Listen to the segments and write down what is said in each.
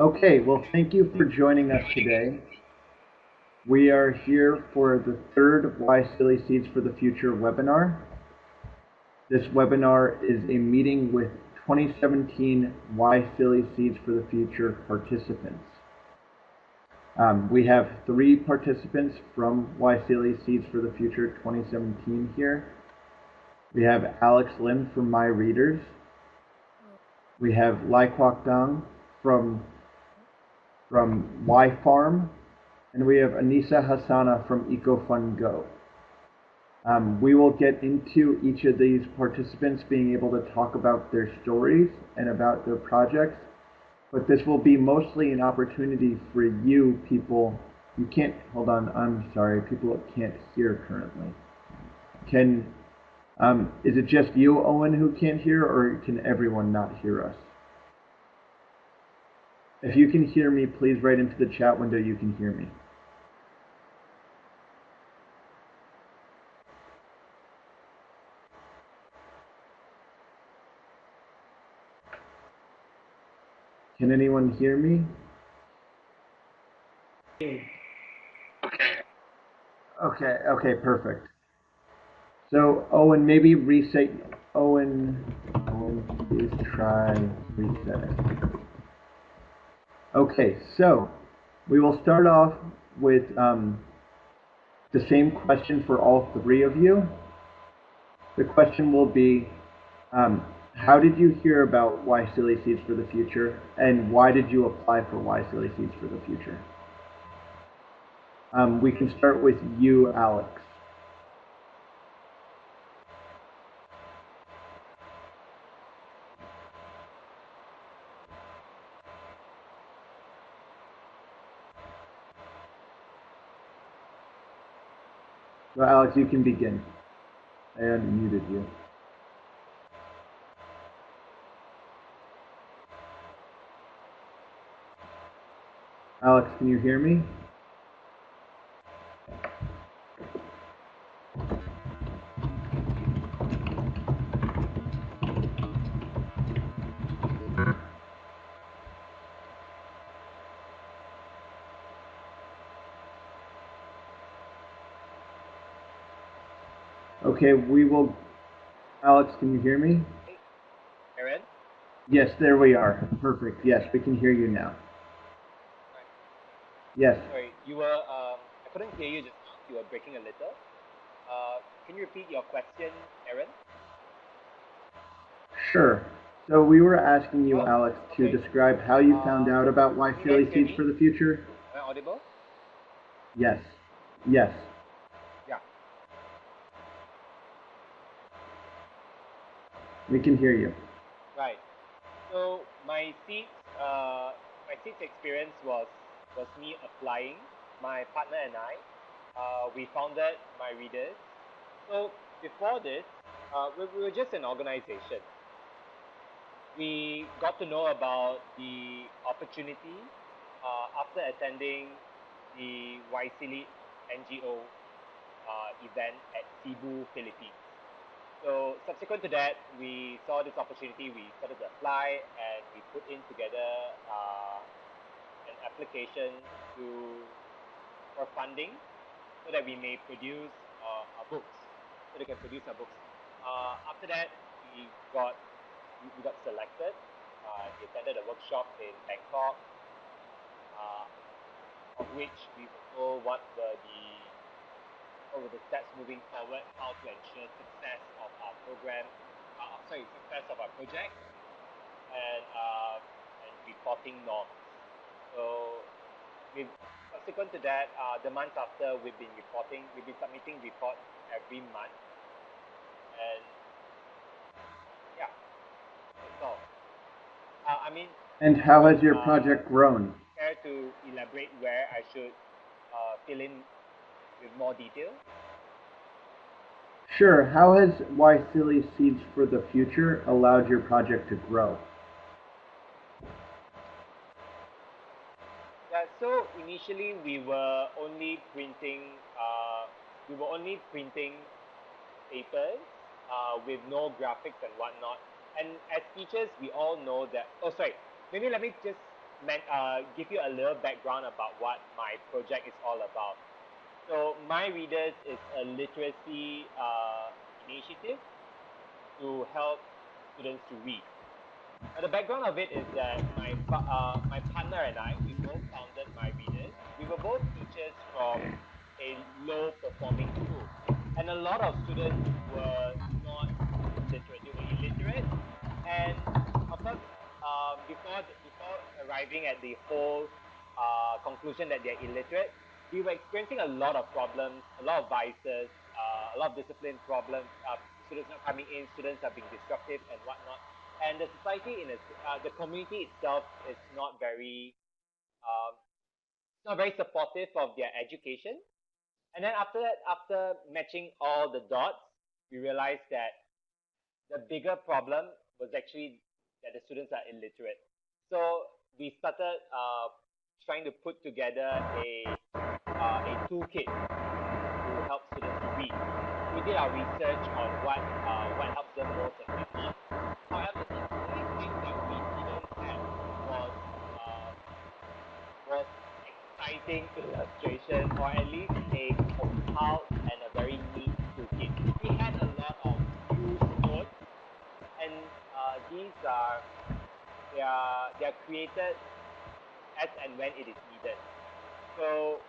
Okay, well, thank you for joining us today. We are here for the third YSEALI Seeds for the Future webinar. This webinar is a meeting with 2017 YSEALI Seeds for the Future participants. We have 3 participants from YSEALI Seeds for the Future 2017 here. We have Alex Lim from MYReaders. We have Lai Kwok Dang from Y Farm, and we have Anisa Hassana from EcoFunGo. We will get into each of these participants being able to talk about their stories and about their projects, but this will be mostly an opportunity for you people. You can't, hold on, I'm sorry, people that can't hear currently. Is it just you, Owen, who can't hear, or can everyone not hear us? If you can hear me, please write into the chat window you can hear me. Can anyone hear me? Okay, perfect. So Owen, maybe reset. Owen, please try resetting. Okay, so we will start off with the same question for all 3 of you. The question will be, how did you hear about YSEALI Seeds for the Future, and why did you apply for YSEALI Seeds for the Future? We can start with you, Alex. So Alex, you can begin. I unmuted you. Alex, can you hear me? Okay, we will. Alex, can you hear me? Aaron? Yes, there we are. Perfect. Yes, we can hear you now. Right. Yes. Sorry, you were. I couldn't hear you just now. You were breaking a little. Can you repeat your question, Aaron? Sure. So we were asking you, Alex, to okay. describe how you found out about Can you guys YSEALI hear Seeds me? for the Future. Am I audible? Yes. Yes. Yeah. We can hear you. Right. So my seeds experience was me applying. My partner and I, we founded MYReaders. So before this, we were just an organization. We got to know about the opportunity after attending the YSEALI NGO event at Cebu, Philippines. So subsequent to that, we saw this opportunity, we started to apply, and we put in together an application for funding so that we may produce our books, so they can produce our books. After that, we got selected. We attended a workshop in Bangkok, of which we also what were the steps moving forward, how to ensure success of our program, success of our project, and reporting norms. So, subsequent to that, the month after, we've been submitting reports every month, and yeah, that's all. And how has your project grown? Care to elaborate where I should fill in with more detail? Sure. How has YSEALI Seeds for the Future allowed your project to grow? Yeah, so initially we were only printing papers with no graphics and whatnot. And as teachers, we all know that. Oh, sorry. Maybe let me just give you a little background about what my project is all about. So MyReaders is a literacy initiative to help students to read. Now, the background of it is that my partner and I, we both founded MyReaders. We were both teachers from a low performing school, and a lot of students were not literate. They were illiterate, and of course, before arriving at the whole conclusion that they're illiterate, we were experiencing a lot of problems, a lot of vices, a lot of discipline problems. Students not coming in, students are being disruptive and whatnot. And the society the community itself is not very supportive of their education. And then after that, after matching all the dots, we realized that the bigger problem was actually that the students are illiterate. So we started trying to put together a toolkit to help students to read. We did our research on what helps them most and what not. However, the only thing that we didn't have was exciting illustration, or at least a compiled and a very neat toolkit. We had a lot of loose notes, and they are created as and when it is needed. So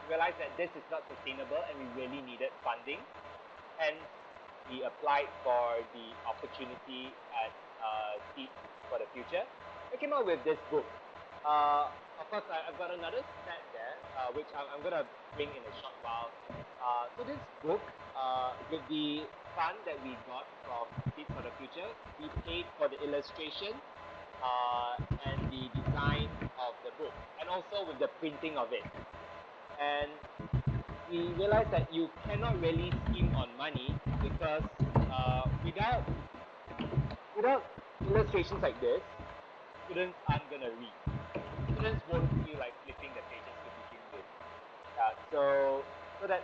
we realized that this is not sustainable, and we really needed funding. Hence, we applied for the opportunity at Seeds for the Future. I came up with this book. Of course, I've got another set there, which I'm going to bring in a short while. So this book, with the fund that we got from Seeds for the Future, we paid for the illustration and the design of the book, and also with the printing of it. And we realized that you cannot really scheme on money, because without illustrations like this, students aren't gonna read. Students won't feel like flipping the pages to begin with. So that's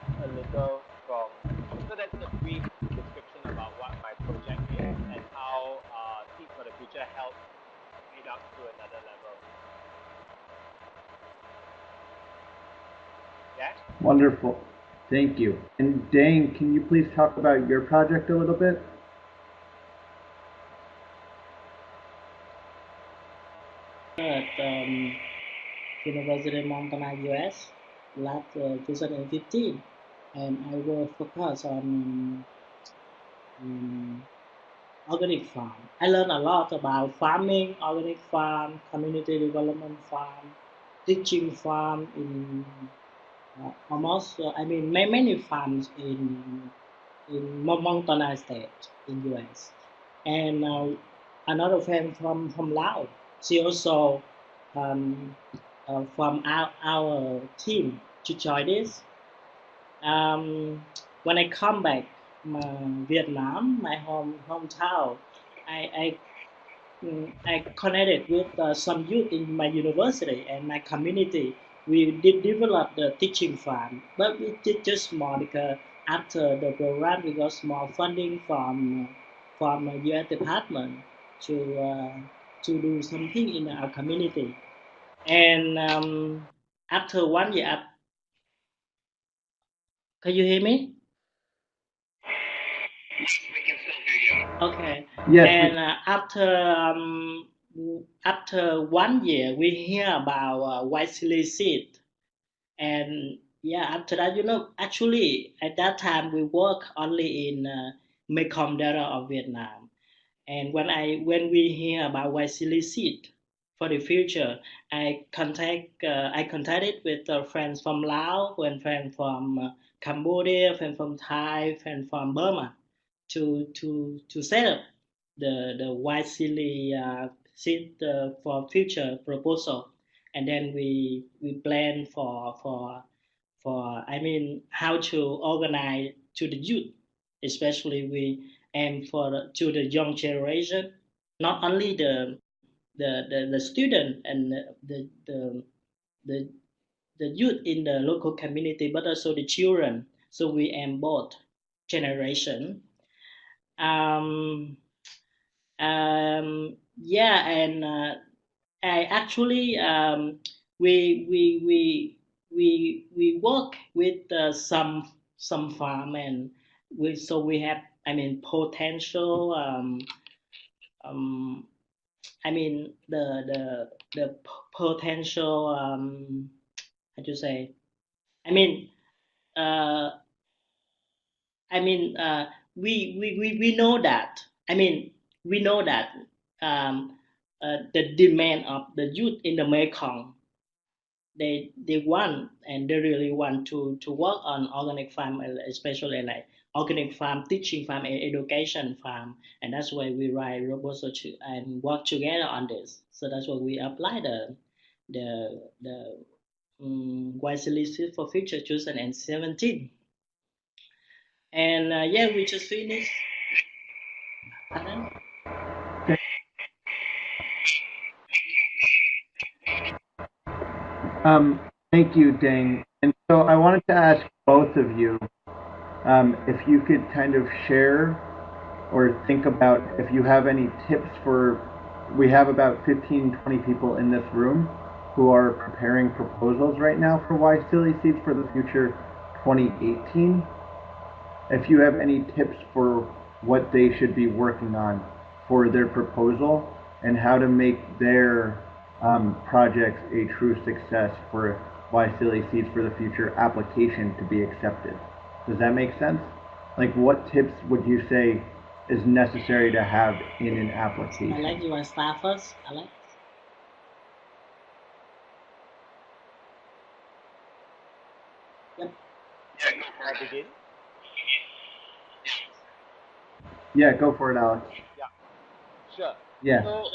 a brief description about what my project is and how Seeds for the Future helps it up to another level. Yeah? Wonderful. Thank you. And Dane, can you please talk about your project a little bit? At University of Montana, US, last 2015, and I will focus on organic farm. I learned a lot about farming, organic farm, community development farm, teaching farm in many farms in Montana State in US. And another friend from Laos, she also from our team to join this. When I come back Vietnam, my hometown, I connected with some youth in my university and my community. We did develop the teaching farm, but we did just small, because after the program we got small funding from U.S. department to do something in our community. And after 1 year, can you hear me? We can still hear you. Okay. Yes. And after 1 year, we hear about YSEALI Seeds. And yeah, after that, actually at that time we work only in Mekong Delta of Vietnam. And when we hear about YSEALI Seeds for the future, I contacted with friends from Laos, and friends from Cambodia, friends from Thai, friends from Burma, to set up the YSEALI Seed for future proposal. And then we plan for how to organize to the youth, especially we aim to the young generation, not only the student and the youth in the local community, but also the children. So we aim both generation. Yeah, and I actually we work with some farm, and we have, I mean, potential um, I mean the potential how to say, I mean uh, I mean we know that, I mean we know that um, the demand of the youth in the Mekong, they want, and they really want to work on organic farm, especially like organic farm teaching, farm education farm, and that's why we write robots and work together on this. So that's why we apply the YSEALI Seeds for Future 2017. And yeah, we just finished. Pardon? Thank you, Deng. And so I wanted to ask both of you if you could kind of share or think about if you have any tips for, we have about 15, 20 people in this room who are preparing proposals right now for YSEALI Seeds for the Future 2018. If you have any tips for what they should be working on for their proposal and how to make their projects a true success for YSEALI Seeds for the Future application to be accepted. Does that make sense? Like, what tips would you say is necessary to have in an application? Alex, you want to start first, Alex? Yep. I begin? Yeah, go for it, Alex. Yeah, sure. Yeah. So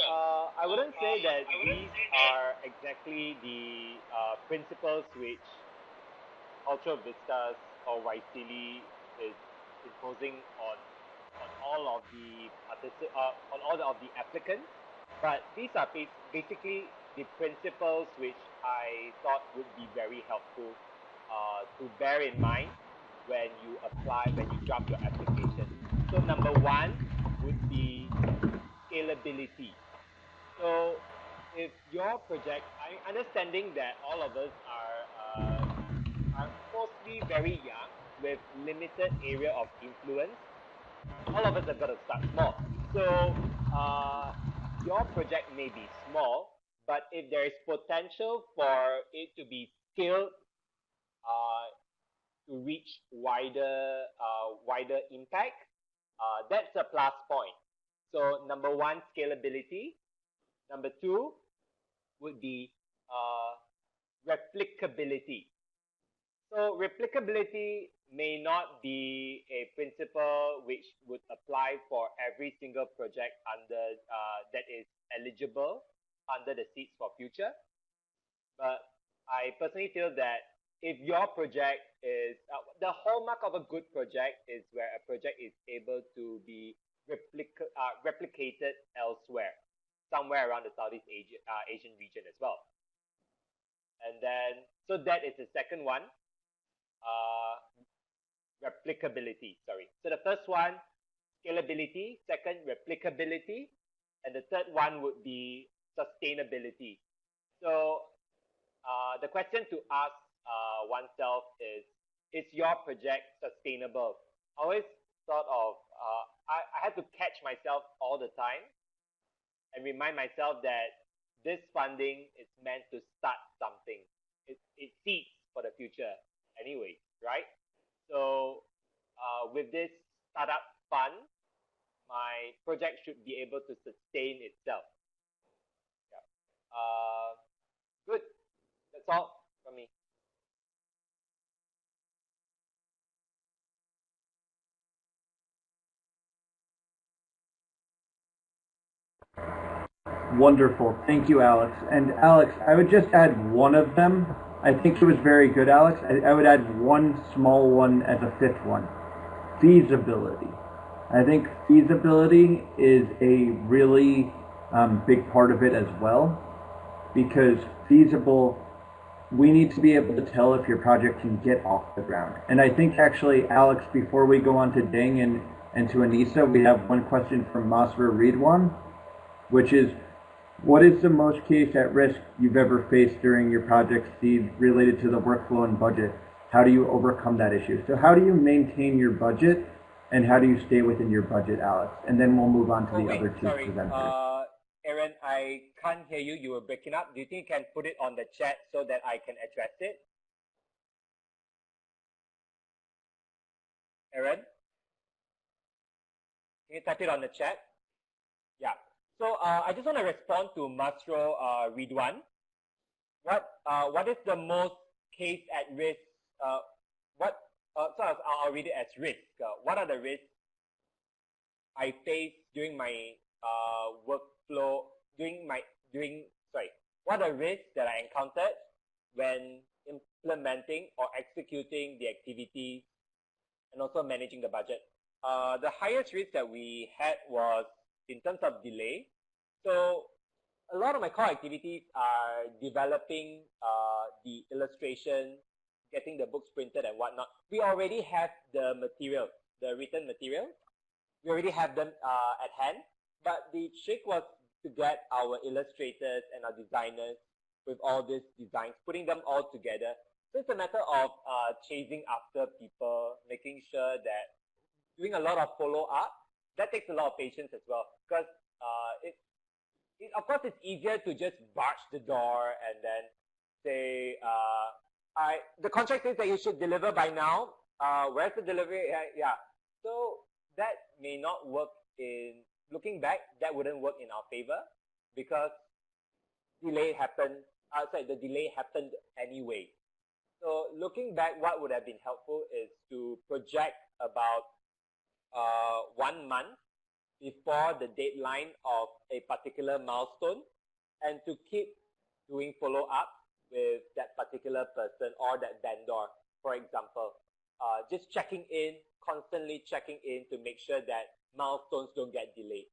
I wouldn't say that these are exactly the principles which Ultra Vistas or YSEALI is imposing on all of the on all of the applicants, but these are basically the principles which I thought would be very helpful to bear in mind when you apply, when you draft your application. So number one would be scalability. So if your project, I understanding that all of us are mostly very young with limited area of influence, all of us have got to start small. So your project may be small, but if there is potential for it to be scaled to reach wider impact, that's a plus point. So number one, scalability. Number two would be replicability. So replicability may not be a principle which would apply for every single project under that is eligible under the Seeds for Future. But I personally feel that if your project is the hallmark of a good project is where a project is able to be replicated elsewhere, somewhere around the Southeast Asian region as well. And then, so that is the second one, replicability. Sorry. So the first one, scalability. Second, replicability. And the third one would be sustainability. So the question to ask oneself is your project sustainable? I always thought of, I had to catch myself all the time and remind myself that this funding is meant to start something. It seeds for the future anyway, right? So with this startup fund, my project should be able to sustain itself. Yeah. Good. That's all from me. Wonderful. Thank you, Alex. And Alex, I would just add one of them. I think it was very good, Alex. I would add one small one as a fifth one. Feasibility. I think feasibility is a really big part of it as well, because feasible, we need to be able to tell if your project can get off the ground. And I think actually, Alex, before we go on to Deng and to Anissa, we have one question from Masber Ridwan, which is, What is the most case at risk you've ever faced during your project, Steve, related to the workflow and budget? How do you overcome that issue? So how do you maintain your budget, and how do you stay within your budget, Alex? And then we'll move on to the other two presenters. Aaron, I can't hear you. You were breaking up. Do you think you can put it on the chat so that I can address it? Aaron? Can you type it on the chat? Yeah. So I just want to respond to Masro Ridwan. What is the most case at risk? So I'll read it as risk. What are the risks I face during my workflow? What are the risks that I encountered when implementing or executing the activities and also managing the budget? The highest risk that we had was in terms of delay. So a lot of my core activities are developing the illustration, getting the books printed and whatnot. We already have the material, the written material. We already have them at hand. But the trick was to get our illustrators and our designers with all these designs, putting them all together. So it's a matter of chasing after people, making sure that doing a lot of follow-up. That takes a lot of patience as well, because of course it's easier to just barge the door and then say, the contract says that you should deliver by now. Where's the delivery? Yeah. So that may not work in, looking back, that wouldn't work in our favor, because the delay happened anyway. So looking back, what would have been helpful is to project about 1 month before the deadline of a particular milestone, and to keep doing follow-up with that particular person or that vendor, for example. Just constantly checking in to make sure that milestones don't get delayed.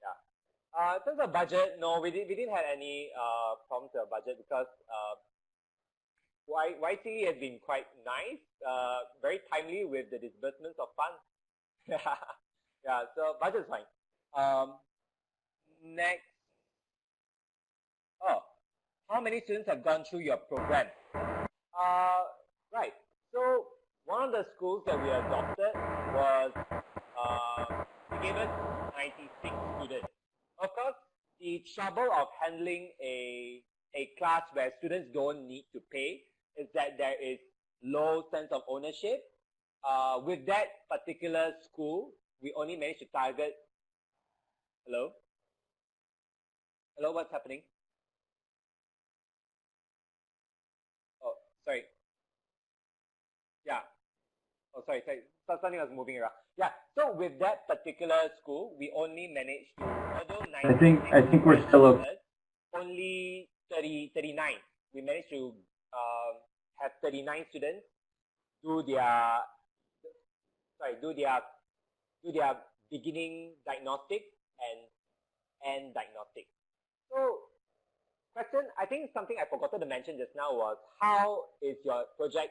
Yeah. In terms of budget, no, we didn't have any problems with our budget, because YSEALI has been quite nice, very timely with the disbursements of funds. Yeah, so budget is fine. Next. How many students have gone through your program? Right. So one of the schools that we adopted was, they gave us 96 students. Of course, the trouble of handling a class where students don't need to pay is that there is low sense of ownership. With that particular school, we only managed to target. Hello, what's happening? Oh, sorry. Yeah. Oh, sorry. Something was moving around. Yeah. So with that particular school, we only managed to, although 90, I think we're still okay. Only 39. We managed to have 39 students do their beginning diagnostic and end diagnostic. So, question, I think something I forgot to mention just now was, how is your project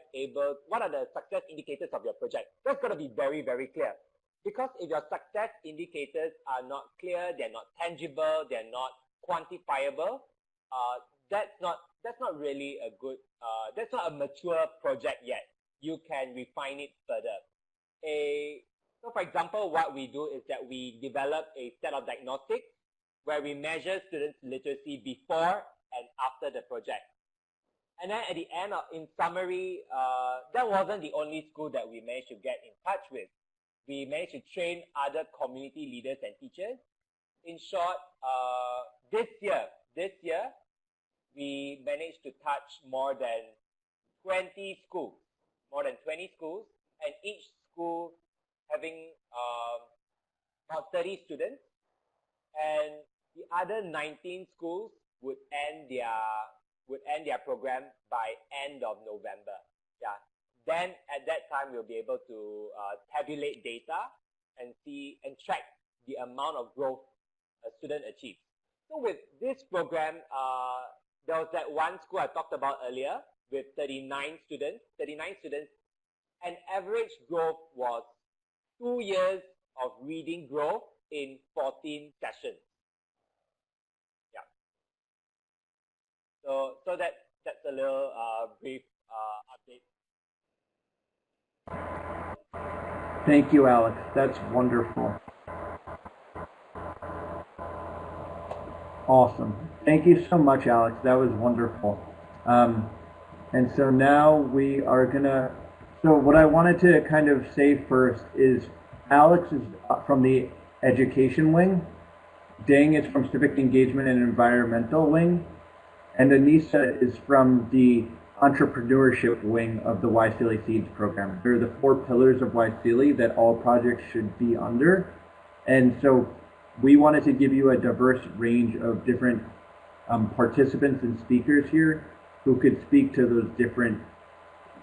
what are the success indicators of your project? That's got to be very, very clear. Because if your success indicators are not clear, they're not tangible, they're not quantifiable, that's not really a good, that's not a mature project yet. You can refine it further. So for example, what we do is that we develop a set of diagnostics where we measure students' literacy before and after the project. And then at the end, in summary, that wasn't the only school that we managed to get in touch with. We managed to train other community leaders and teachers. In short, this year, we managed to touch more than 20 schools, and each school having about 30 students, and the other 19 schools would end their program by end of November. Yeah. Then at that time we'll be able to tabulate data and see and track the amount of growth a student achieves. So with this program, there was that one school I talked about earlier with 39 students, and average growth was 2 years of reading growth in 14 sessions. Yeah. So that's a little brief update. Thank you, Alex. That's wonderful. Awesome. Thank you so much, Alex. That was wonderful. And so now we are gonna, so what I wanted to kind of say first is Alex is from the education wing, Dang is from civic engagement and environmental wing, and Anissa is from the entrepreneurship wing of the YSEALI Seeds program. They're the 4 pillars of YSEALI that all projects should be under. And so we wanted to give you a diverse range of different participants and speakers here who could speak to those different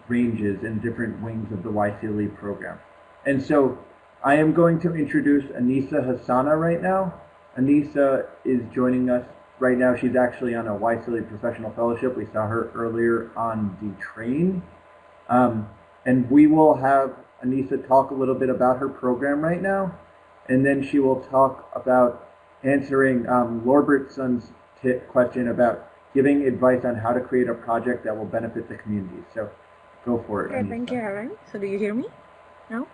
ranges and different wings of the YSEALI program. And so I am going to introduce Anissa Hassana right now. Anissa is joining us right now. She's actually on a YSEALI professional fellowship. We saw her earlier on the train. And we will have Anissa talk a little bit about her program right now. And then she will talk about answering Lorbertson's question about giving advice on how to create a project that will benefit the community. So go for it. Okay, Anissa. thank you, Aaron. So do you hear me now?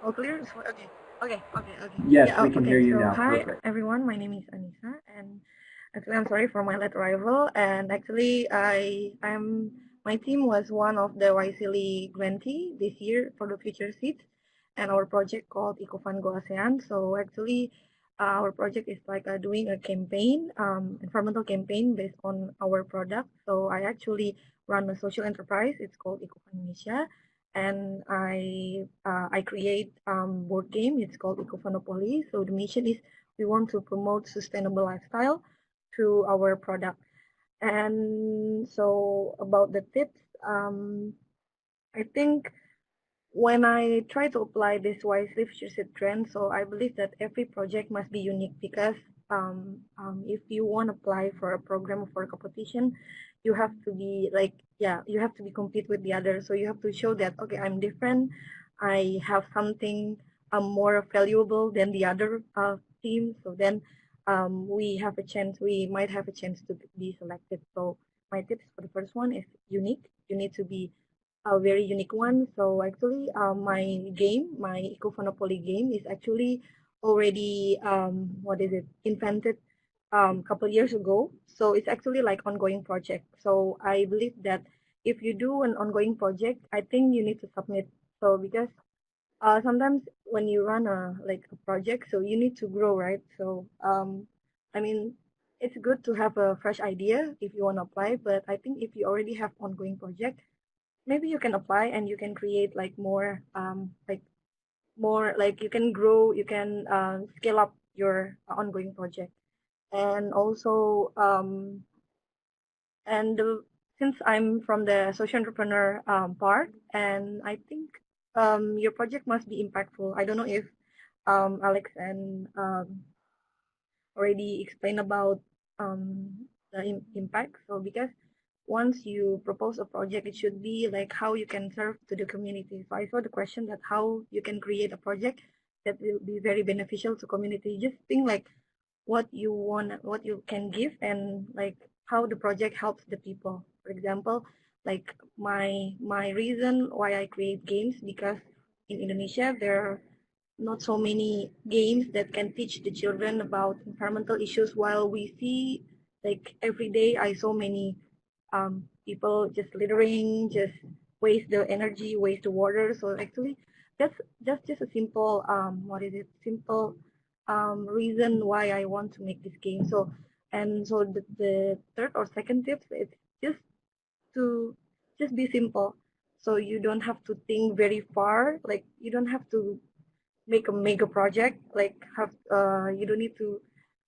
All clear? Okay. Yes, Yeah, we can okay. hear you So now. hi, Perfect. everyone. My name is Anissa, and actually, I'm sorry for my late arrival. And actually, my team was one of the YSEALI grantee this year for the Future Seeds, and our project called EcoFunGo ASEAN. So actually, our project is like doing a campaign, environmental campaign based on our product. So I actually run a social enterprise. It's called EcoFund Indonesia, and I create board game. It's called EcoFunopoly. So the mission is we want to promote sustainable lifestyle through our product. And so about the tips, I think when I try to apply this wisely future trend, so I believe that every project must be unique because if you want to apply for a program or for a competition, you have to be like, you have to be compete with the others. So you have to show that, okay, I'm different. I have something more valuable than the other team. So then we might have a chance to be selected. So my tips for the first one is unique. You need to be a very unique one. So actually, my EcoFunopoly game is actually already invented couple years ago. So it's actually like ongoing project. So I believe that if you do an ongoing project, I think you need to submit. So because sometimes when you run a project, so you need to grow, right? So I mean, it's good to have a fresh idea if you want to apply, but I think if you already have ongoing project, maybe you can apply and you can create like more you can grow, you can scale up your ongoing project. And also since I'm from the social entrepreneur part, and I think your project must be impactful. I don't know if Alex and already explained about the impact. So because once you propose a project, it should be like how you can serve to the community. So I saw the question that how you can create a project that will be very beneficial to community. Just think like what you want, what you can give, and like how the project helps the people. For example, like my reason why I create games, because in Indonesia there are not so many games that can teach the children about environmental issues, while we see like every day I saw many people just littering, just waste the energy, waste the water. So actually, that's just a simple simple reason why I want to make this game. So the third or second tips, it's just to just be simple. So you don't have to think very far. Like you don't have to make a mega project. Like you don't need to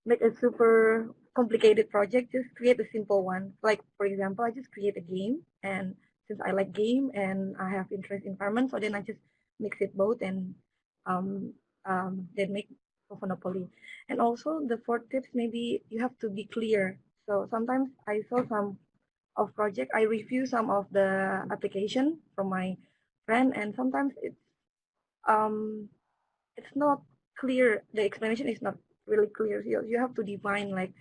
make a super complicated project. Just create a simple one. Like for example, I just create a game, and since I like game and I have interest in environment, so then I just mix it both and then make a monopoly. And also the fourth tips, maybe you have to be clear. So sometimes I saw some of project, I review some of the application from my friend, and sometimes it's not clear. The explanation is not really clear. You have to define like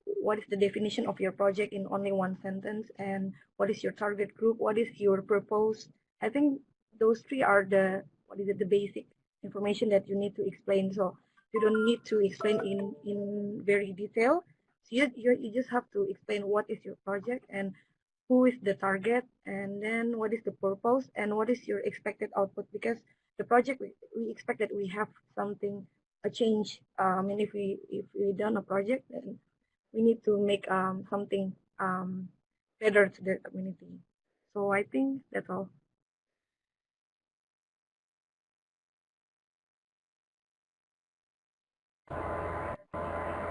what is the definition of your project in only one sentence, and what is your target group, what is your purpose. I think those three are the the basic information that you need to explain. So you don't need to explain in very detail. So you just have to explain what is your project and who is the target, and then what is the purpose, and what is your expected output, because the project we expect that we have something a change. And if we done a project, then we need to make something better to the community. So I think that's all.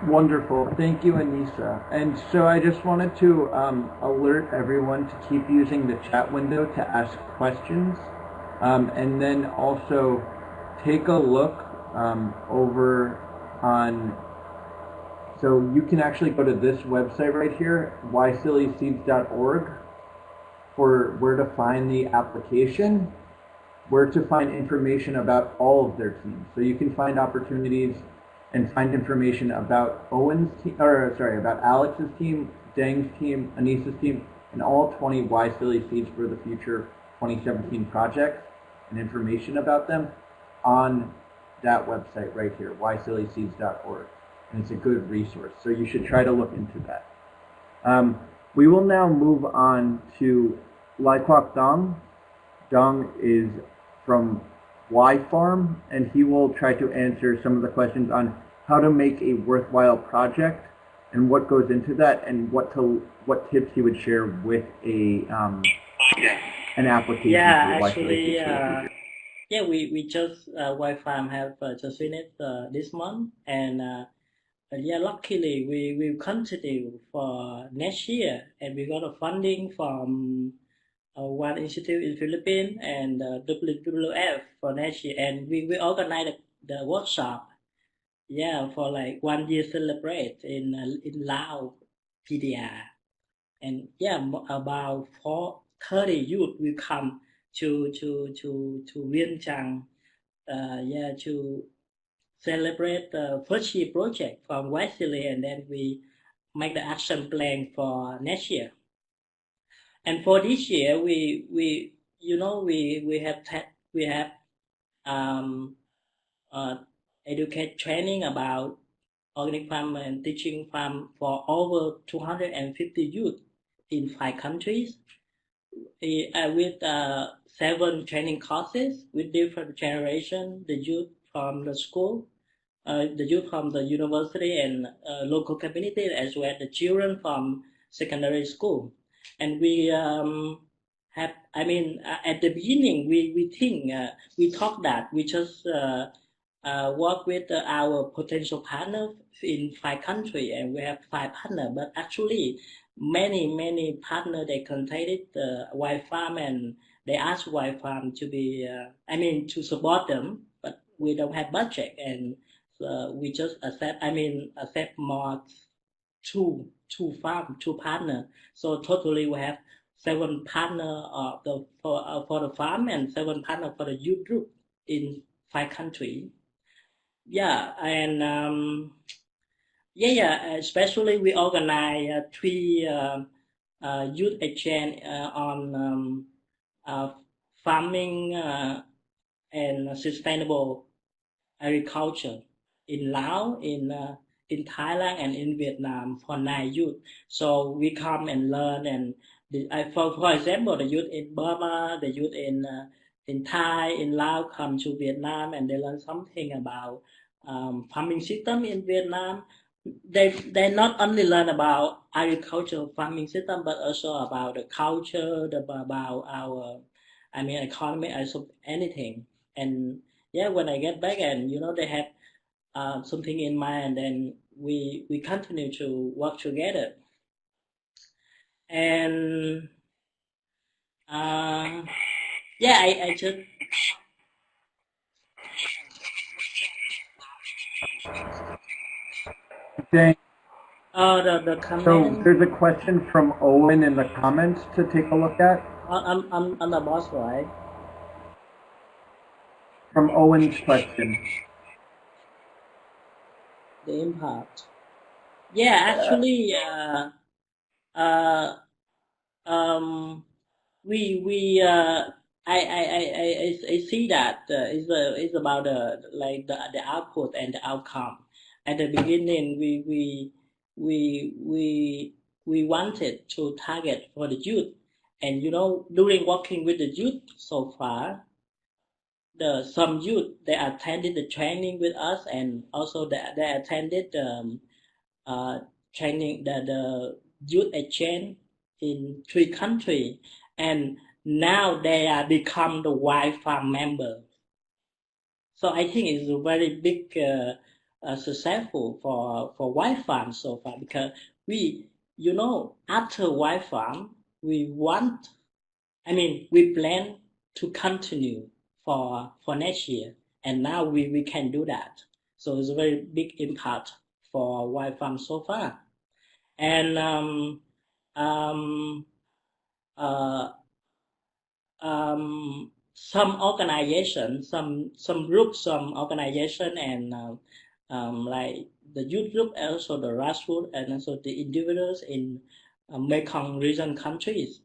Wonderful. Thank you, Anissa. And so I just wanted to alert everyone to keep using the chat window to ask questions. And then also take a look over on, so you can actually go to this website right here, YSEALISeeds.org, for where to find the application, where to find information about all of their teams. So you can find opportunities and find information about about Alex's team, Deng's team, Anissa's team, and all 20 YSEALI Seeds for the Future 2017 projects, and information about them on that website right here, YSEALISeeds.org. And it's a good resource, so you should try to look into that. We will now move on to Lai Kwok Dong. Dong is from Y Farm, and he will try to answer some of the questions on how to make a worthwhile project and what goes into that, and what tips he would share with an application. Yeah, actually, we just Y Farm have just finished this month, and yeah, luckily we will continue for next year, and we got a funding from one institute in Philippines and WWF for next year, and we organized the workshop, for like 1 year celebrate in Laos, PDR, and about 30 youth will come to Vientiane, to celebrate the first year project from YSEALI, and then we make the action plan for next year. And for this year, we have educate training about organic farm and teaching farm for over 250 youth in 5 countries, with 7 training courses with different generation, the youth from the school, the youth from the university and local community, as well as the children from secondary school. And we have, at the beginning, we think, we thought that we just work with our potential partners in 5 countries, and we have 5 partners, but actually many partners, they contacted Y Farm, and they asked Y Farm to be, to support them, but we don't have budget, and we just accept more 2 partners. So totally we have 7 partners for the farm, and 7 partners for the youth group in 5 countries. Especially we organize 3 youth exchange on farming and sustainable agriculture in Laos, in Thailand, and in Vietnam for 9 youth. So we come and learn, and for example, the youth in Burma, the youth in Thai, in Laos come to Vietnam, and they learn something about farming system in Vietnam. They not only learn about agricultural farming system, but also about the culture, about our economy, anything. And when I get back, and they have something in mind, and we continue to work together. And I just Thank the comment. So there's a question from Owen in the comments to take a look at. On the boss, right? From Owen's question. The impact. Yeah, actually, uh, um, we I see that it's about like the output and the outcome. At the beginning, we we we wanted to target for the youth, and during working with the youth so far, some youth they attended the training with us, and also they attended uh, training the youth exchange in 3 countries, and now they are become the Y Farm member. So I think it's a very big successful for Y Farm so far, because we after Y Farm we want, we plan to continue for next year, and now we can do that. So it's a very big impact for Y Farm so far. And um, uh, some organization, some groups, some organization, and like the youth group, also the grassroots, and also the individuals in Mekong region countries,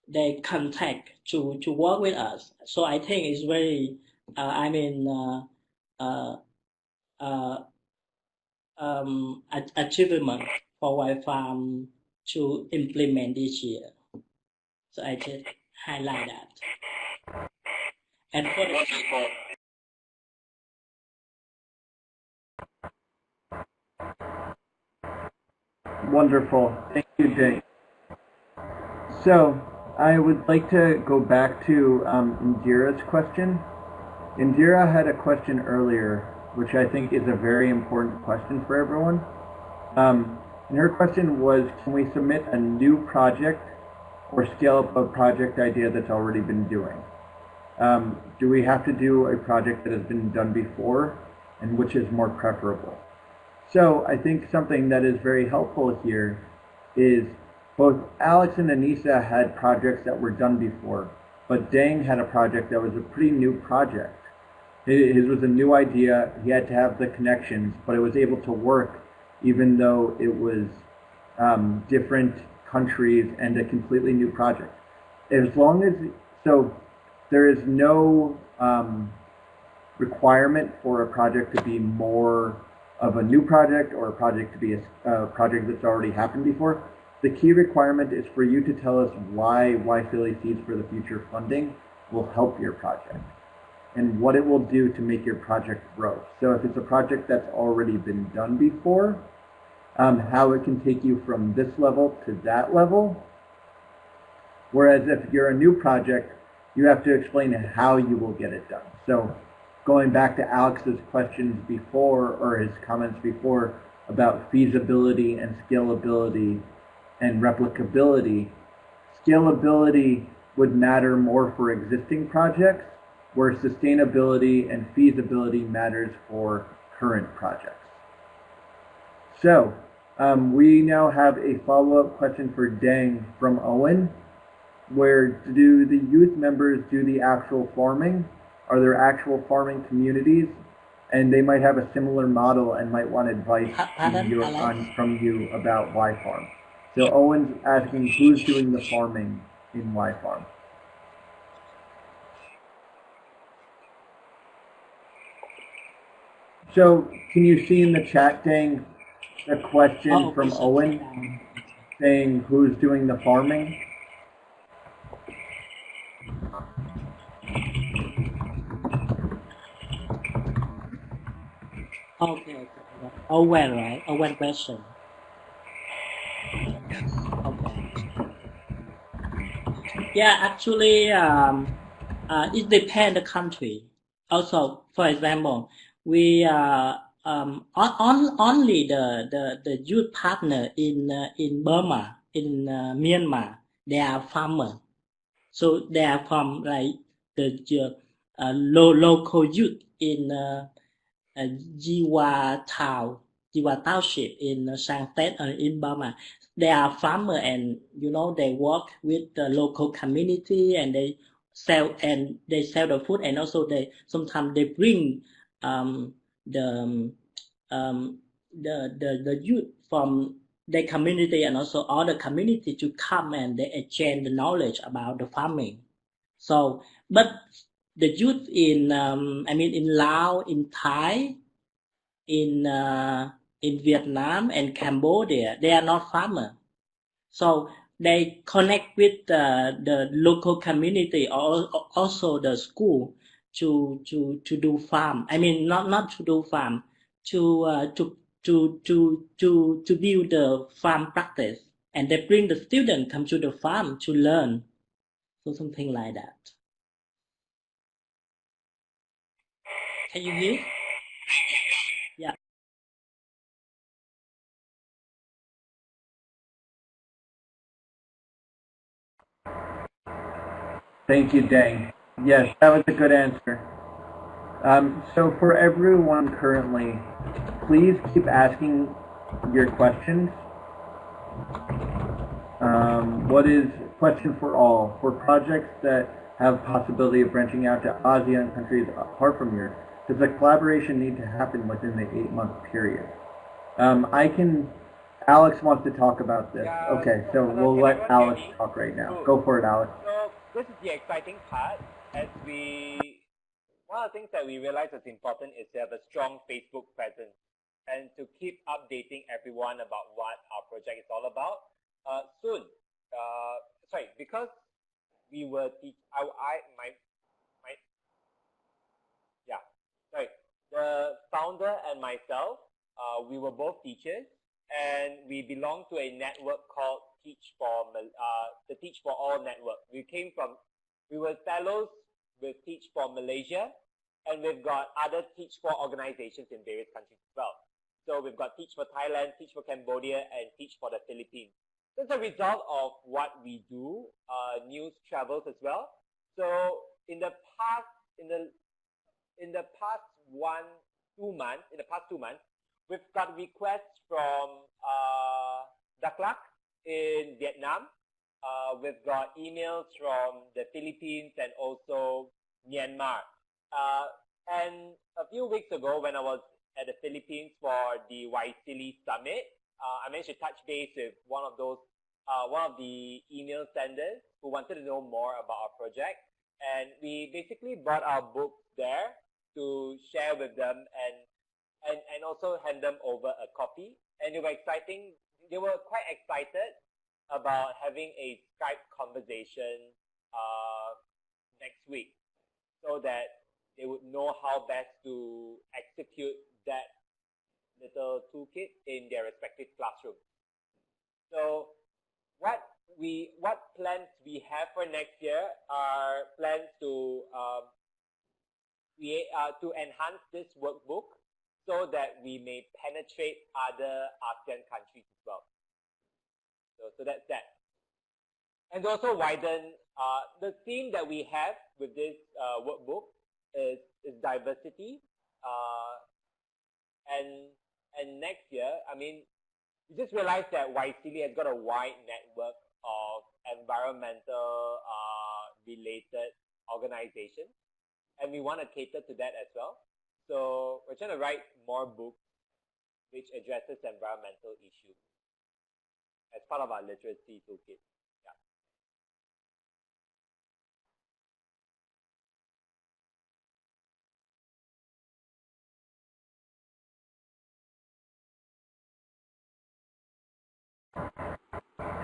they contact to work with us. So I think it's very, uh, uh, achievement for Y Farm to implement this year. So I just highlight that. And for the Wonderful. Thank you, Jay. So I would like to go back to Indira's question. Indira had a question earlier, which I think is a very important question for everyone. And her question was, can we submit a new project or scale up a project idea that's already been doing? Do we have to do a project that has been done before, and which is more preferable? So I think something that is very helpful here is both Alex and Anissa had projects that were done before, but Dang had a project that was a pretty new project. His was a new idea. He had to have the connections, but it was able to work even though it was different countries and a completely new project. As long as, so there is no requirement for a project to be more of a new project or a project to be a project that's already happened before. The key requirement is for you to tell us why YSEALI Seeds for the Future funding will help your project and what it will do to make your project grow. So if it's a project that's already been done before, how it can take you from this level to that level. Whereas if you're a new project, you have to explain how you will get it done. So going back to Alex's questions before, or his comments before, about feasibility and scalability and replicability, scalability would matter more for existing projects, where sustainability and feasibility matters for current projects. So we now have a follow-up question for Dang from Owen. Where do the youth members do the actual farming? Are there actual farming communities? And they might have a similar model and might want advice from you about Y Farm. So Owen's asking, who's doing the farming in Y Farm? So can you see in the chat, Dang, the question from Owen saying who's doing the farming? Okay. Owen, right? Owen question. Okay. Yeah, actually, it depends the country. Also, for example, we only the youth partner in Burma, in Myanmar, they are farmers. So they are from like the local youth in Jiwa Township in Sangtet in Burma. They are farmers, and they work with the local community, and they sell the food, and also sometimes they bring the youth from their community and also other community to come and they exchange the knowledge about the farming. So, but the youth in in Laos, in Thai, in Vietnam and Cambodia, they are not farmers. So they connect with the local community or also the school to do farm. I mean, not to do farm, to build the farm practice, and they bring the student come to the farm to learn. So something like that. Can you hear? Yeah. Thank you, Dang. Yes, that was a good answer. So for everyone currently, please keep asking your questions. What is question for all? For projects that have possibility of branching out to ASEAN countries apart from yours, does the collaboration need to happen within the 8-month period? Alex wants to talk about this. Yeah, Okay, so we'll let Alex talk right now. Go for it, Alex. So this is the exciting part. One of the things that we realize is important is to have a strong Facebook presence and to keep updating everyone about what our project is all about. Soon, because we were the founder and myself, we were both teachers, and we belong to a network called the Teach for All network. We were fellows with Teach for Malaysia, and we've got other Teach for organizations in various countries as well. So we've got Teach for Thailand, Teach for Cambodia, and Teach for the Philippines. So as a result of what we do, news travels as well. So in the past 2 months, we've got requests from Daklak in Vietnam. We've got emails from the Philippines and also Myanmar. And a few weeks ago, when I was at the Philippines for the YSEALI Summit, I managed to touch base with one of the email senders who wanted to know more about our project. And we basically brought our books there to share with them and also hand them over a copy. And they were quite excited about having a Skype conversation next week, so that they would know how best to execute that little toolkit in their respective classrooms. So what plans we have for next year are plans to enhance this workbook so that we may penetrate other ASEAN countries as well. So that's that. And also widen the theme that we have with this workbook is diversity. And next year, we just realized that YSEALI has got a wide network of environmental related organizations, and we want to cater to that as well. So we're trying to write more books which addresses environmental issues as part of our literacy toolkit. Yeah.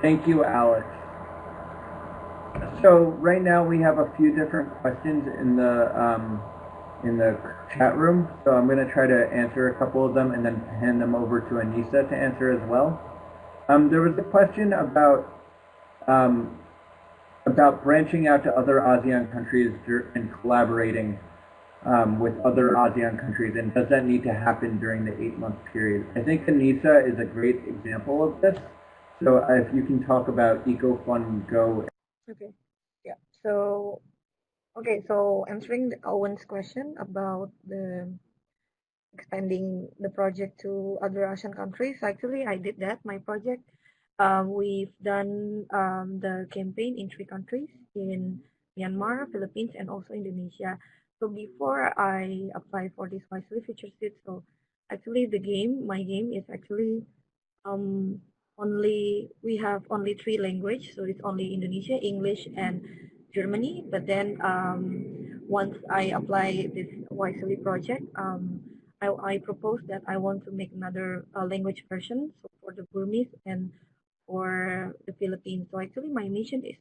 Thank you, Alex. So right now we have a few different questions in the chat room. So I'm going to try to answer a couple of them and then hand them over to Anissa to answer as well. There was a question about branching out to other ASEAN countries and collaborating with other ASEAN countries, and does that need to happen during the 8-month period? I think Anissa is a great example of this. So if you can talk about EcoFunGo. Okay. Yeah. So answering Owen's question about the expanding the project to other ASEAN countries. Actually, I did that. My project, we've done the campaign in 3 countries, in Myanmar, Philippines, and also Indonesia. So before I applied for this YSEALI Future Seeds, so actually my game is actually um, we have only three languages, so it's only Indonesia, English, and Germany. But then once I apply this YSEALI project, I propose that I want to make another language version, so for the Burmese and for the Philippines. So actually, my mission is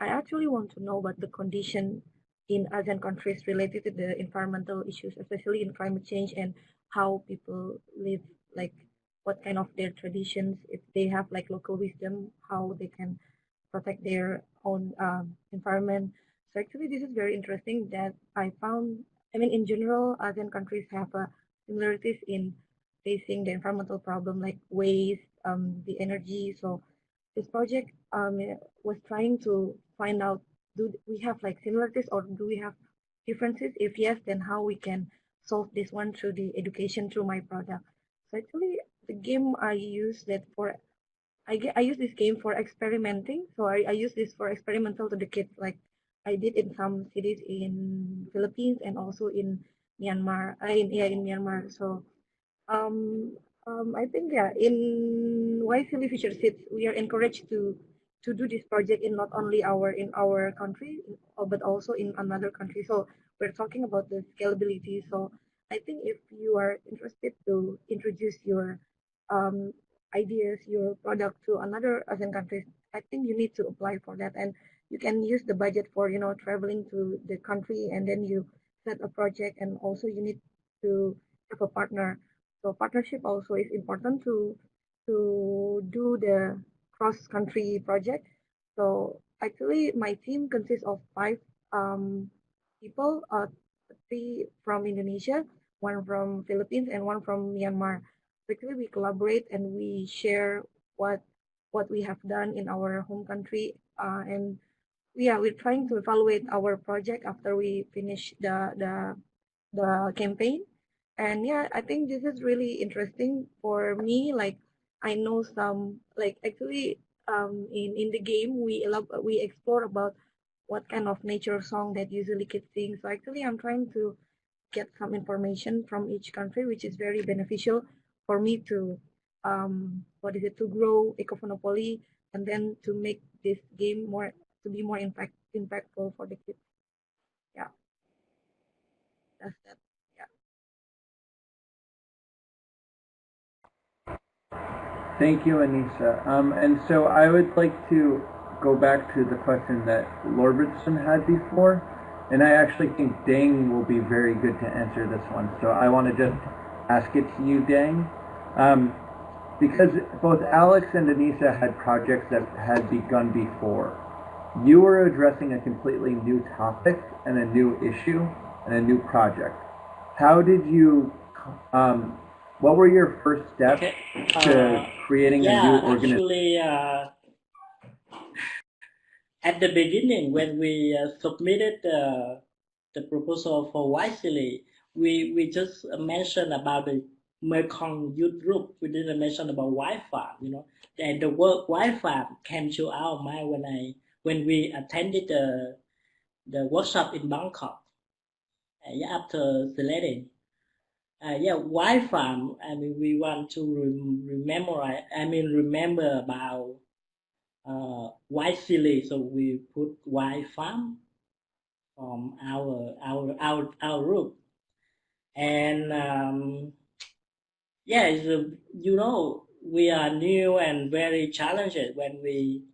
I actually want to know what the condition in ASEAN countries related to the environmental issues, especially in climate change, and how people live, like what kind of their traditions, if they have like local wisdom, how they can protect their own environment. So actually, this is very interesting that I found. I mean, in general, ASEAN countries have similarities in facing the environmental problem like waste, the energy. So this project was trying to find out, do we have like similarities or do we have differences? If yes, then how we can solve this one through the education through my product. So actually, the game I use that for I use this game for experimenting. So I use this for experimental to the kids. Like I did in some cities in Philippines and also in Myanmar. In Myanmar. So I think yeah, in YSEALI Future Seeds, we are encouraged to do this project in not only our country, but also in another country. So we're talking about the scalability. So I think if you are interested to introduce your um, ideas, your product to another ASEAN countries, I think you need to apply for that, and you can use the budget for traveling to the country, and then you set a project, and also you need to have a partner. So partnership also is important to do the cross-country project. So actually, my team consists of five people, three from Indonesia, one from Philippines, and one from Myanmar. Basically, we collaborate and we share what we have done in our home country, and yeah, we're trying to evaluate our project after we finish the campaign. And yeah, I think this is really interesting for me. Like I know some like actually in the game we explore about what kind of nature song that usually kids sing. So actually I'm trying to get some information from each country, which is very beneficial for me to what is it to grow ecofonopoly and then to make this game more to be more impactful for the kids. Yeah, that's that. Yeah. Thank you, Anissa. And so I would like to go back to the question that Lorbertson had before, and I actually think Dang will be very good to answer this one. So I want to just ask it to you, Dang, because both Alex and Anissa had projects that had begun before. You were addressing a completely new topic and a new issue and a new project. How did you what were your first steps to creating a new organization? Actually, at the beginning, when we submitted the proposal for YSEALI, we just mentioned about the Mekong youth group. We didn't mention about Y-Farm, And the word Y-Farm came to our mind when we attended the workshop in Bangkok after selecting. Y-Farm, we want to remember about YSEALI, so we put Y-Farm from our group. And we are new and very challenged when we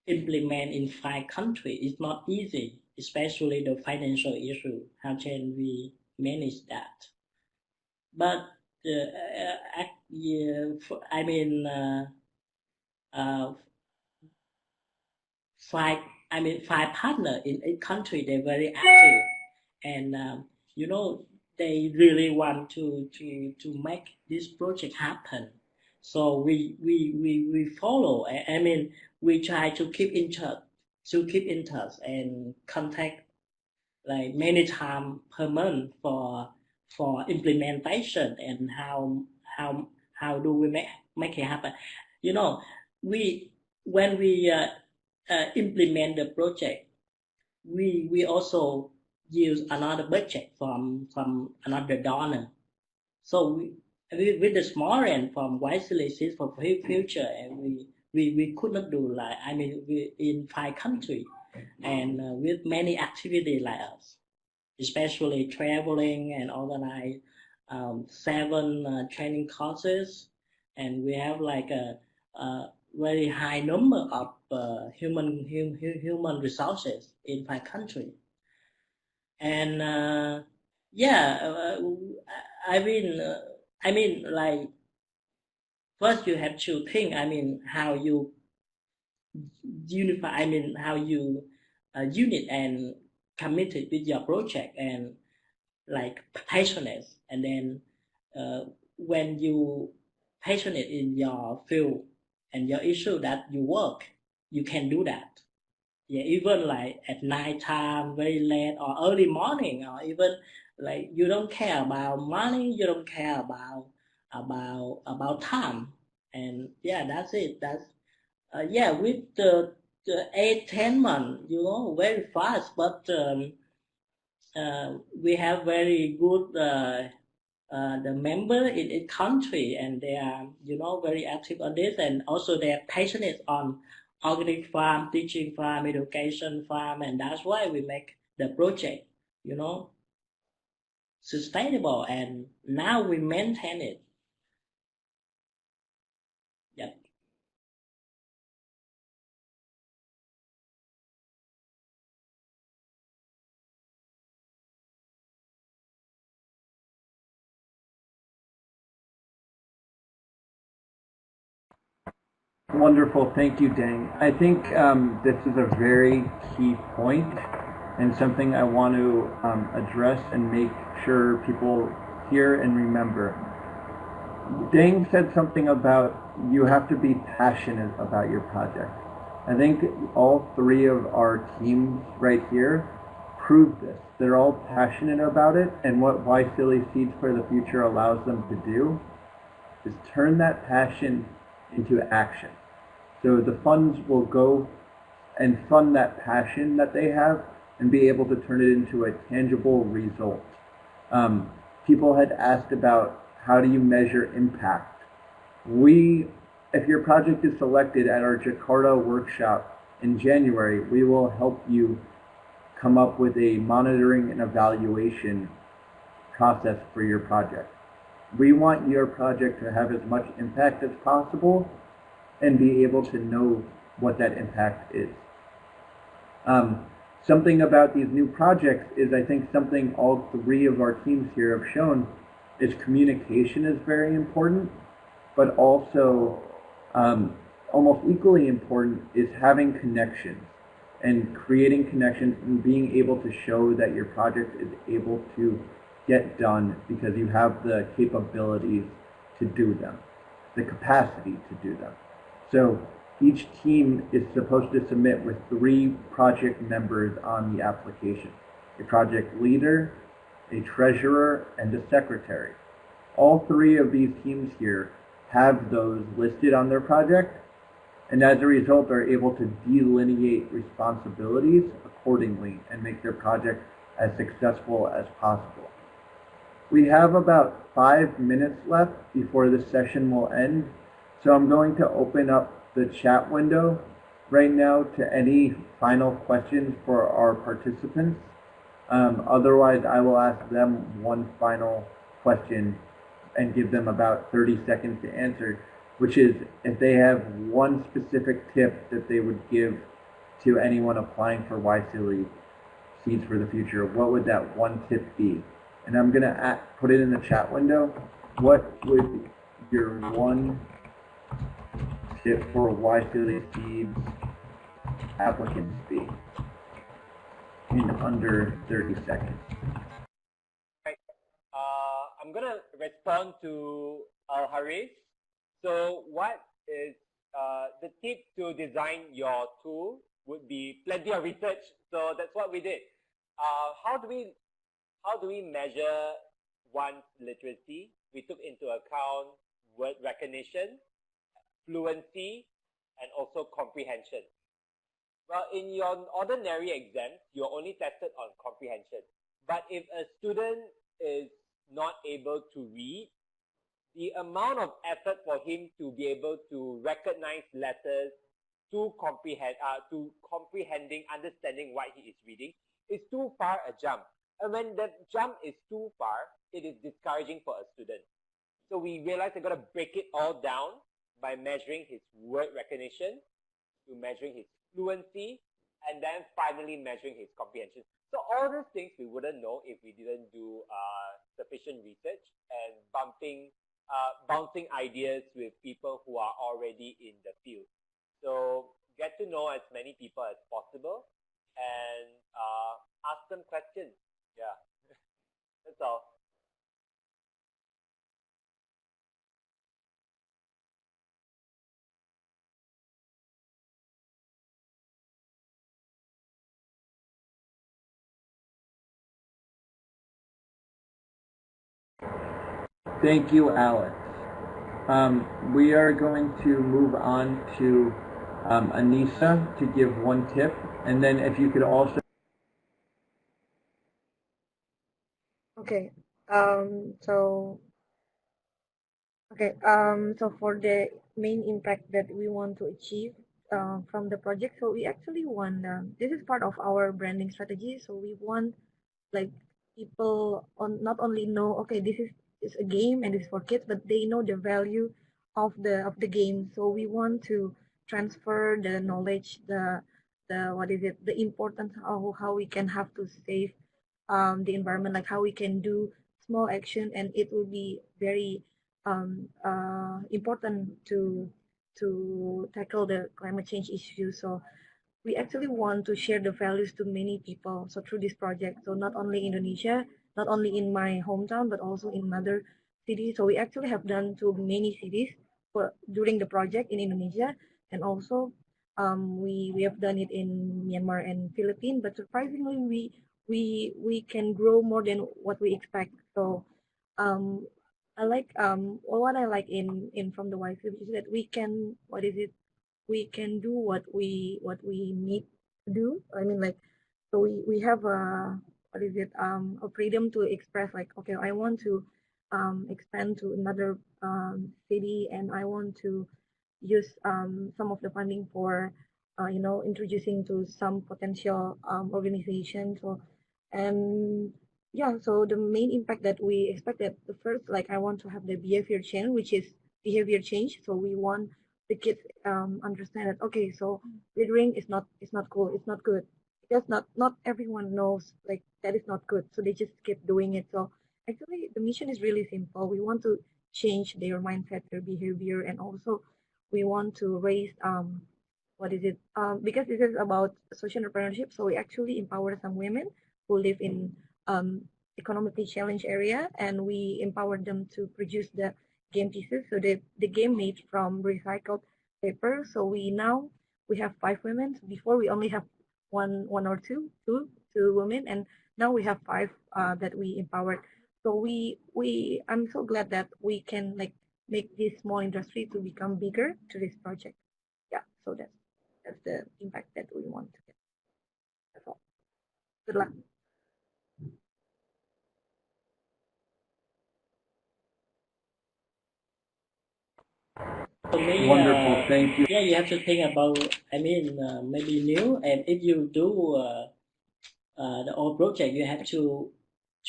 implement in 5 countries. It's not easy, especially the financial issue. How can we manage that? But five partners in each country, they're very active, and they really want to make this project happen. So we follow. We try to keep in touch and contact like many times per month for implementation and how do we make it happen. When we implement the project, we also use another budget from another donor. So with the small end from YSEALI Seeds for future, and we could not do like we in 5 countries and with many activities like us, especially traveling and organize 7 training courses, and we have like a very high number of human resources in 5 countries. And like first you have to think how you unify, how you unit and committed with your project and like passionate, and then when you passionate in your field and your issue that you work, you can do that. Yeah, even like at night time, very late or early morning, or even like you don't care about money, you don't care about time, and yeah, that's it. That's with the 8-10 months, very fast, but we have very good the member in country, and they are very active on this, and also they are passionate on organic farm, teaching farm, education farm, and that's why we make the project sustainable, and now we maintain it. Yep. Wonderful. Thank you, Dang. I think this is a very key point and something I want to address and make sure people hear and remember. Dang said something about you have to be passionate about your project. I think all 3 of our teams right here prove this. They're all passionate about it, and what YSEALI Seeds for the Future allows them to do is turn that passion into action. So the funds will go and fund that passion that they have and be able to turn it into a tangible result. People had asked about how do you measure impact. If your project is selected at our Jakarta workshop in January, we will help you come up with a monitoring and evaluation process for your project. We want your project to have as much impact as possible and be able to know what that impact is. Something about these new projects is, I think, something all 3 of our teams here have shown is communication is very important, but also almost equally important is having connections and creating connections and being able to show that your project is able to get done because you have the capabilities to do them, the capacity to do them. So each team is supposed to submit with 3 project members on the application: a project leader, a treasurer, and a secretary. All 3 of these teams here have those listed on their project, and as a result are able to delineate responsibilities accordingly and make their project as successful as possible. We have about 5 minutes left before this session will end, so I'm going to open up the chat window right now to any final questions for our participants. Otherwise, I will ask them one final question and give them about 30 seconds to answer, which is if they have one specific tip that they would give to anyone applying for YSEALI Seeds for the Future, what would that one tip be? And I'm going to put it in the chat window. What would your one tip for YSEALI Seeds applicants be in under 30 seconds? Right. I'm going to respond to Haris. So what is the tip to design your tool would be plenty of research. So that's what we did. How do we measure one's literacy? We took into account word recognition, fluency, and also comprehension. Well, in your ordinary exams, you're only tested on comprehension. But if a student is not able to read, the amount of effort for him to be able to recognize letters, to comprehending, understanding what he is reading is too far a jump. And when that jump is too far, it is discouraging for a student. So we realized we're going to break it all down by measuring his word recognition, to measuring his fluency, and then finally measuring his comprehension. So all these things we wouldn't know if we didn't do sufficient research and bouncing ideas with people who are already in the field. So get to know as many people as possible and ask them questions. Yeah, that's all. Thank you, Alex. We are going to move on to Anissa to give one tip, and then if you could also. Okay. So for the main impact that we want to achieve from the project, so we actually want this is part of our branding strategy. So we want like people not only know, okay, this is a game and it's for kids, but they know the value of the game. So we want to transfer the knowledge, the importance of how we can have to save the environment, like how we can do small action, and it will be very important to tackle the climate change issue. So we actually want to share the values to many people. So through this project, so not only Indonesia, not only in my hometown, but also in other cities. So we actually have done to many cities during the project in Indonesia, and also we have done it in Myanmar and Philippines. But surprisingly, we can grow more than what we expect. So I like what I like in from the YSEALI is that we can we can do what we need to do. I mean, like, so we have a freedom to express, like, okay, I want to expand to another city, and I want to use some of the funding for introducing to some potential organizations. So and yeah, so the main impact that we expect, that the first, like, I want to have the behavior change, which is behavior change. So we want the kids understand that, okay, so littering is not cool, it's not good, because not everyone knows, like, that is not good, so they just keep doing it. So actually the mission is really simple. We want to change their mindset, their behavior, and also we want to raise because this is about social entrepreneurship. So we actually empower some women who live in economically challenged area, and we empower them to produce the game pieces. So the game made from recycled paper. So we have 5 women. Before we only have one or two women, and now we have 5 that we empowered. So I'm so glad that we can, like, make this small industry to become bigger to this project. Yeah, so that's the impact that we want to get. That's all. Good luck. For me, Wonderful, thank you. Yeah, you have to think about, maybe new, and if you do the old project, you have to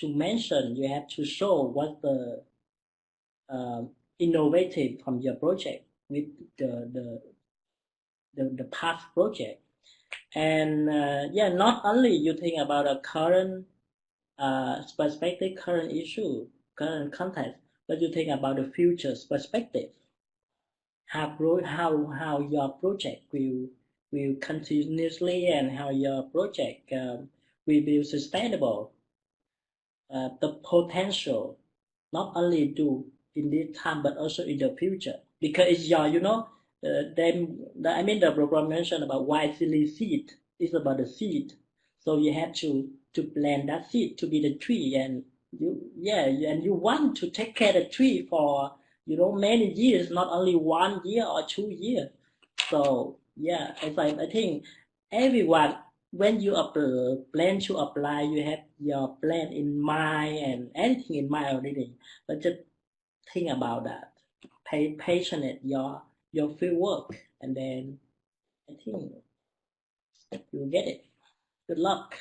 mention, you have to show what the innovative from your project with the past project. And not only you think about a current perspective, current issue, current context, but you think about the future's perspective. How your project will continuously, and how your project will be sustainable. The potential, not only do in this time, but also in the future, because it's your, the program mentioned about YSEALI seed is about the seed. So you have to plant that seed to be the tree, and you want to take care of the tree for many years, not only 1 year or 2 years. So yeah, I think everyone, when you plan to apply, you have your plan in mind and anything in mind already, but just think about that. Pay passionate your field work, and then I think you'll get it. Good luck.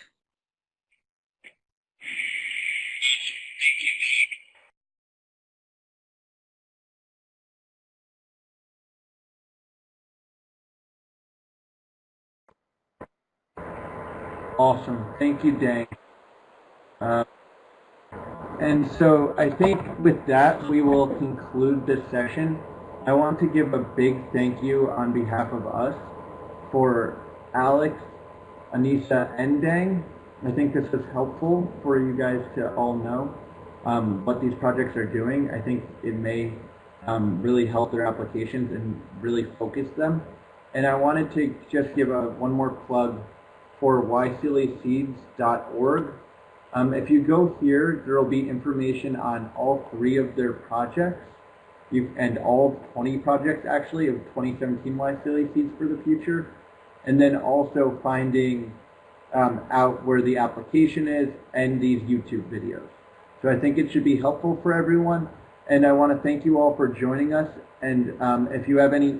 Awesome. Thank you, Dang. And so I think with that, we will conclude this session. I want to give a big thank you on behalf of us for Alex, Anissa, and Dang. I think this was helpful for you guys to all know what these projects are doing. I think it may really help their applications and really focus them. And I wanted to just give one more plug for YSEALISeeds.org. If you go here, there will be information on all 3 of their projects, and all 20 projects actually of 2017 YSEALI Seeds for the Future, and then also finding out where the application is and these YouTube videos. So I think it should be helpful for everyone, and I want to thank you all for joining us. And if you have any